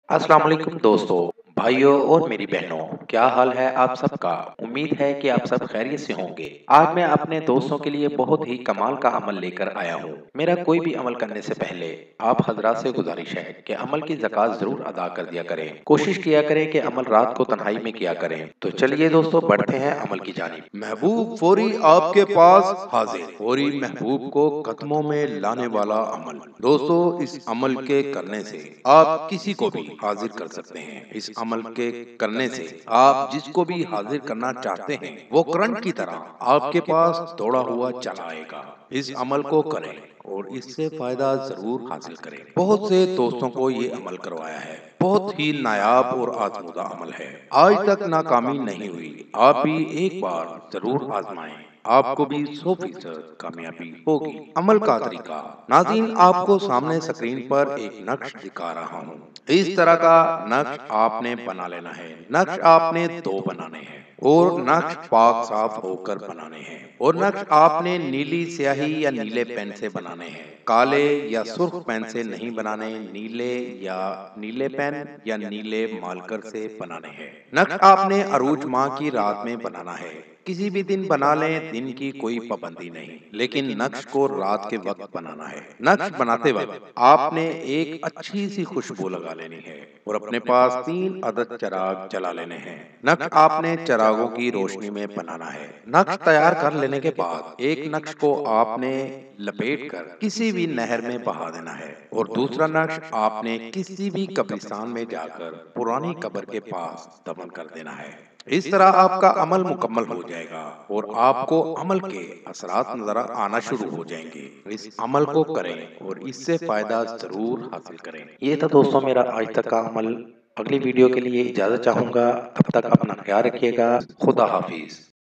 अस्सलाम वालेकुम दोस्तों, भाइयों और मेरी बहनों, क्या हाल है आप सबका? उम्मीद है कि आप सब खैरियत से होंगे। आज मैं अपने दोस्तों के लिए बहुत ही कमाल का अमल लेकर आया हूँ। मेरा कोई भी अमल करने से पहले आप हजरात से गुजारिश है कि अमल की ज़कात ज़रूर अदा कर दिया करें। कोशिश किया करें कि अमल रात को तन्हाई में किया करें। तो चलिए दोस्तों बढ़ते हैं अमल की जानिब। महबूब फौरी आपके पास हाजिर। फौरी महबूब को कदमों में लाने वाला अमल। दोस्तों, इस अमल के करने से आप किसी को भी हाजिर कर सकते हैं। इस अमल के करने से आप जिसको भी हाजिर करना चाहते हैं वो करंट की तरह आपके पास दौड़ा हुआ चला आएगा। इस अमल को करें और इससे फायदा जरूर हासिल करें। बहुत से दोस्तों को ये अमल करवाया है। बहुत ही नायाब और आजमूदा अमल है। आज तक नाकामी नहीं हुई। आप भी एक बार जरूर आजमाएं। आपको भी 100% कामयाबी होगी। अमल का तरीका नाज़रीन आपको सामने स्क्रीन पर एक नक्श दिखा रहा हूँ। इस तरह का नक्श आपने बना लेना है। नक्श आपने दो बनाने हैं और नक्श पाक साफ होकर बनाने हैं। और नक्श आपने नीली स्याही या नीले पेन से बनाने हैं। काले या सुर्ख पेन से नहीं बनाने। नीले पेन या नीले मार्कर से बनाने हैं। नक्श आपने अरूज माह की रात में बनाना है। किसी भी दिन बना लें, दिन की कोई पाबंदी नहीं, लेकिन नक्श को रात के वक्त बनाना है। नक्श बनाते वक्त आपने एक अच्छी सी खुशबू लगा लेनी है और अपने पास 3 अदद चिराग जला लेने हैं। नक्श आपने चिरागों की रोशनी में बनाना है। नक्श तैयार कर लेने के बाद एक नक्श को आपने लपेट कर किसी भी नहर में बहा देना है और दूसरा नक्श आपने किसी भी कब्रिस्तान में जाकर पुरानी कब्र के पास दफन कर देना है। इस तरह आपका अमल मुकम्मल हो जाएगा और आपको अमल के असरात नजर आना शुरू हो जाएंगे। इस अमल को करें और इससे फायदा जरूर हासिल करें। ये था दोस्तों मेरा आज तक का अमल। अगली वीडियो के लिए इजाज़त चाहूँगा। तब तक अपना ख्याल रखिएगा। खुदा हाफिज़।